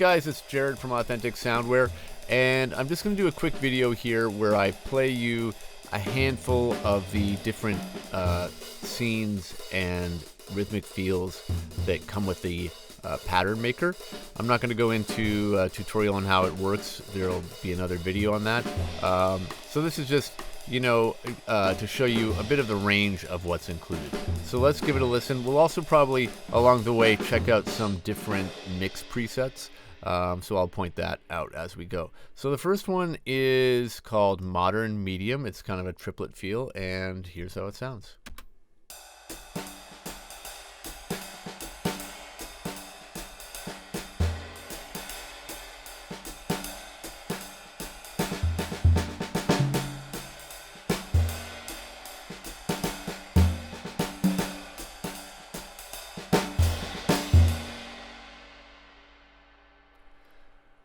guys, it's Jared from Authentic Soundware, and I'm just going to do a quick video here where I play you a handful of the different scenes and rhythmic feels that come with the pattern maker. I'm not going to go into a tutorial on how it works. There'll be another video on that. So this is just, to show you a bit of the range of what's included. So let's give it a listen. We'll also probably, along the way, check out some different mix presets. So I'll point that out as we go. So the first one is called Modern Medium. It's kind of a triplet feel, and here's how it sounds.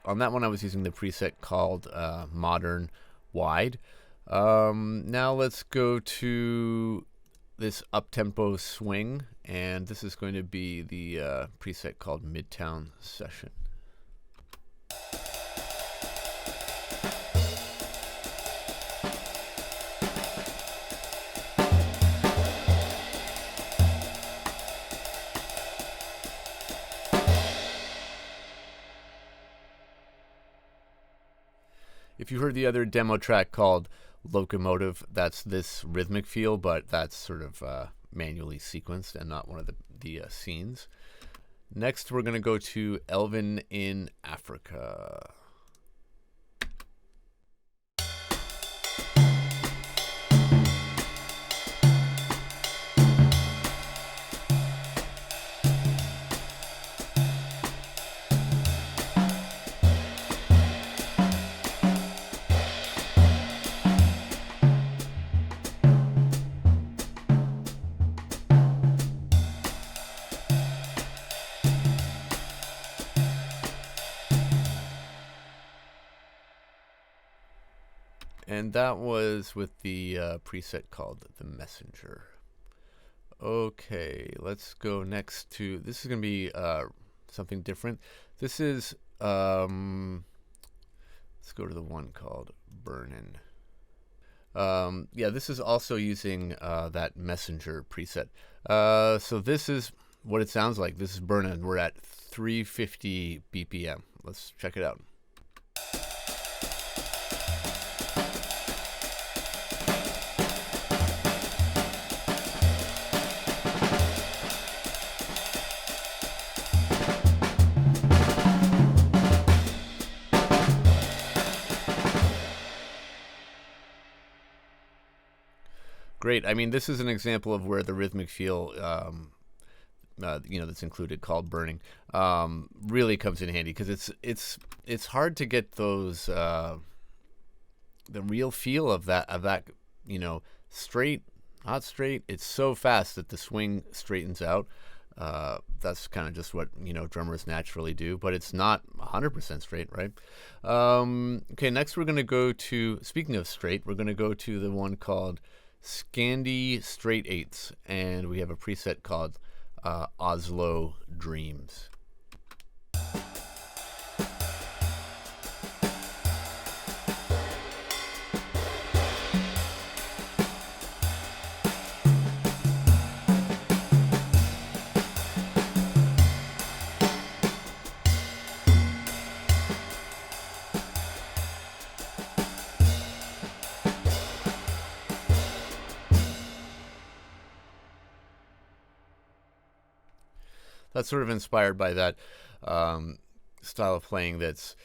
On that one, I was using the preset called Modern Wide. Now let's go to this up-tempo swing, and this is going to be the preset called Midtown Session. If you heard the other demo track called Locomotive, that's this rhythmic feel, but that's sort of manually sequenced and not one of the scenes. Next, we're going to go to Elvin in Africa. And that was with the preset called The Messenger. Okay, let's go next to, this is going to be something different. This is, let's go to the one called Burnin'. Yeah, this is also using that Messenger preset. So this is what it sounds like. This is Burnin'. We're at 350 BPM. Let's check it out. Great. I mean, this is an example of where the rhythmic feel, that's included, called burning, really comes in handy, because it's hard to get those the real feel of that straight, not straight. It's so fast that the swing straightens out. That's kind of just what drummers naturally do, but it's not 100% straight, right? Okay, next we're going to go to, speaking of straight, we're going to go to the one called Scandi Straight Eights, and we have a preset called Oslo Dreams. That's sort of inspired by that style of playing that's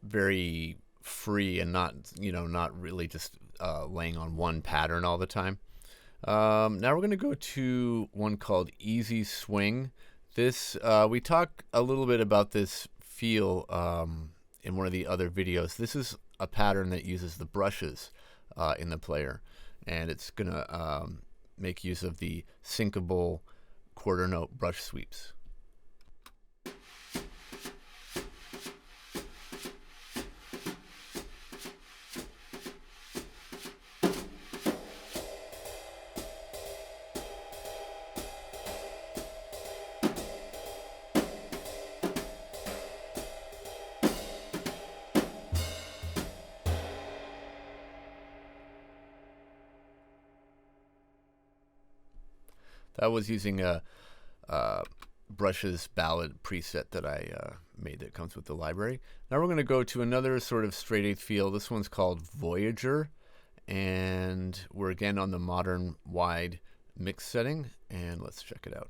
very free and not really just laying on one pattern all the time. Now we're going to go to one called Easy Swing. This we talk a little bit about this feel in one of the other videos. This is a pattern that uses the brushes in the player, and it's going to make use of the syncable quarter note brush sweeps. That was using a Brushes ballad preset that I made that comes with the library. Now we're going to go to another sort of straight eighth feel. This one's called Voyager, and we're again on the modern wide mix setting, and let's check it out.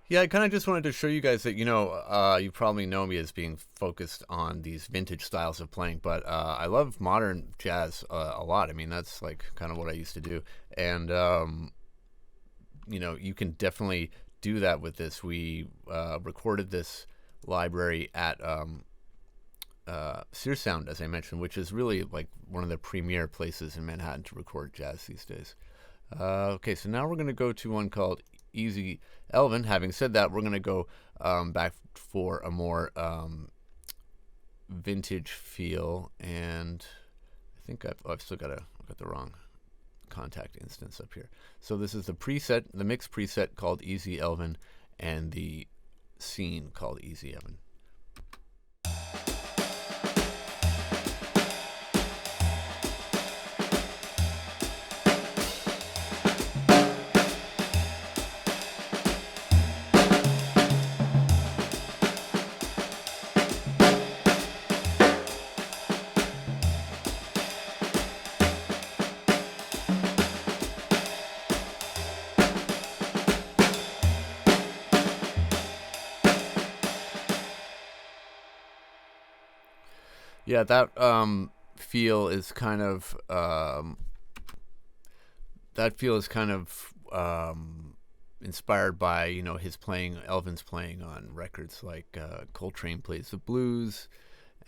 Yeah, I kind of just wanted to show you guys that, you probably know me as being focused on these vintage styles of playing, but I love modern jazz a lot. I mean, that's like kind of what I used to do. And, you can definitely do that with this. We recorded this library at Sear Sound, as I mentioned, which is really like one of the premier places in Manhattan to record jazz these days. Okay, so now we're going to go to one called Easy Elvin. Having said that, we're going to go back for a more vintage feel, and I think I've still got the wrong contact instance up here. So this is the preset, the mix preset called Easy Elvin, and the scene called Easy Elvin. Yeah, that feel is kind of inspired by his playing, Elvin's playing on records like Coltrane Plays the Blues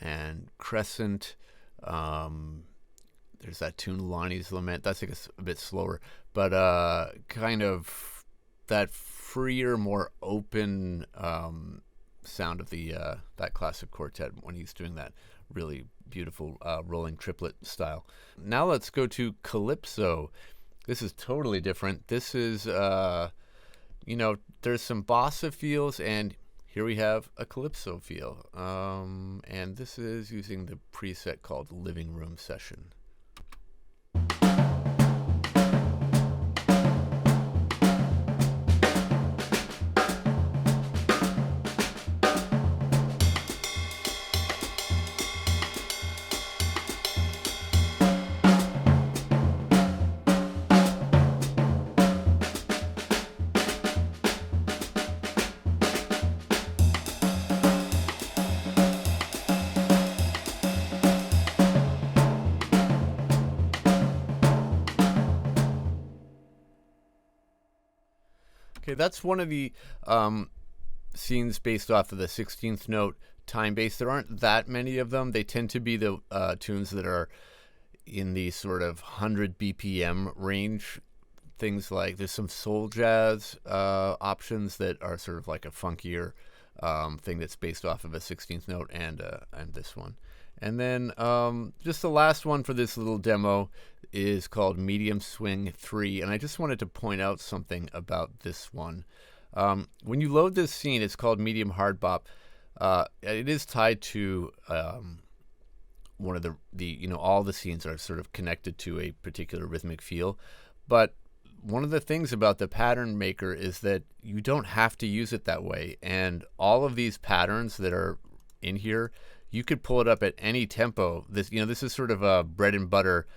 and Crescent. There's that tune Lonnie's Lament. That's like a bit slower, but kind of that freer, more open sound of the that classic quartet when he's doing that really beautiful rolling triplet style. Now let's go to Calypso. This is totally different. This is there's some bossa feels, and here we have a Calypso feel, and this is using the preset called Living Room Session. Okay, that's one of the scenes based off of the 16th note time bass. There aren't that many of them. They tend to be the tunes that are in the sort of 100 BPM range. Things like there's some soul jazz options that are sort of like a funkier thing that's based off of a 16th note, and this one. And then just the last one for this little demo is called Medium Swing 3. And I just wanted to point out something about this one. When you load this scene, it's called Medium Hard Bop. It is tied to one of the all the scenes are sort of connected to a particular rhythmic feel. But one of the things about the pattern maker is that you don't have to use it that way. And all of these patterns that are in here, you could pull it up at any tempo. This is sort of a bread and butter,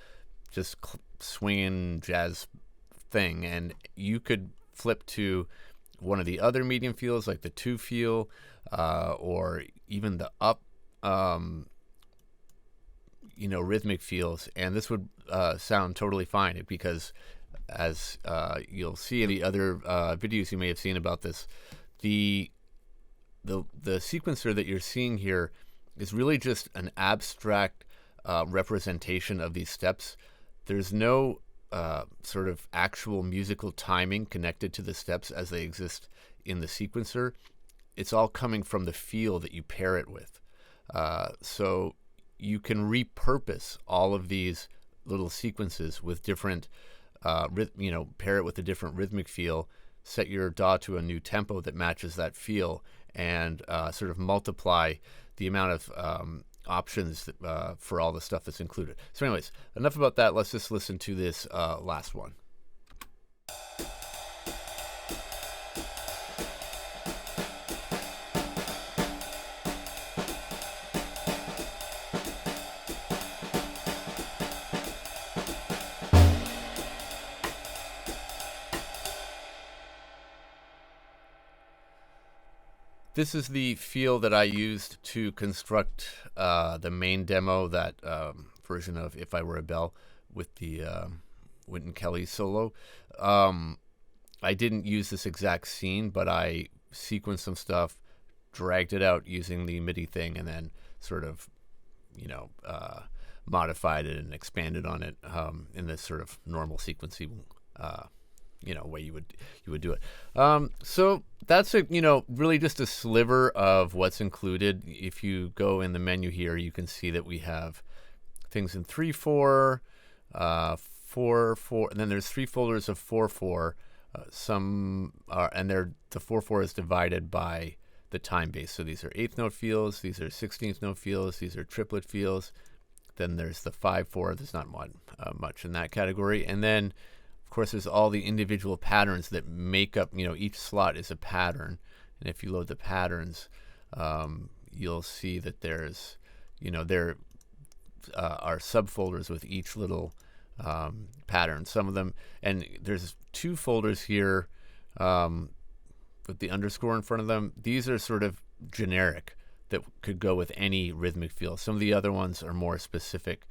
just swinging jazz thing, and you could flip to one of the other medium feels like the 2 feel, or even the up, rhythmic feels, and this would sound totally fine because, as you'll see in the other videos you may have seen about this, the sequencer that you're seeing here is really just an abstract representation of these steps. there's no sort of actual musical timing connected to the steps as they exist in the sequencer. It's all coming from the feel that you pair it with. So you can repurpose all of these little sequences with different, pair it with a different rhythmic feel, set your DAW to a new tempo that matches that feel, and sort of multiply the amount of options for all the stuff that's included. So anyways, enough about that. Let's just listen to this last one. This is the feel that I used to construct the main demo, that version of If I Were a Bell with the Wynton Kelly solo. I didn't use this exact scene, but I sequenced some stuff, dragged it out using the MIDI thing, and then sort of, modified it and expanded on it in this sort of normal sequencing way you would do it. So that's really just a sliver of what's included. If you go in the menu here, you can see that we have things in 3/4, 4/4, and then there's 3 folders of 4/4. Some are, and the 4/4 is divided by the time base. So these are 8th note feels, these are 16th note feels, these are triplet feels. Then there's the 5/4. There's not much in that category, and then of course, there's all the individual patterns that make up, each slot is a pattern. And if you load the patterns, you'll see that there's, there are subfolders with each little pattern. Some of them, and there's 2 folders here with the underscore in front of them. These are sort of generic that could go with any rhythmic feel. Some of the other ones are more specific,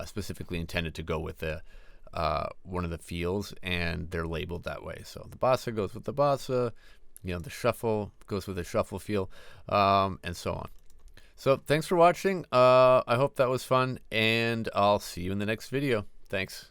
specifically intended to go with one of the feels, and they're labeled that way. So the bossa goes with the bossa, the shuffle goes with the shuffle feel, and so on. So thanks for watching. I hope that was fun, and I'll see you in the next video. Thanks.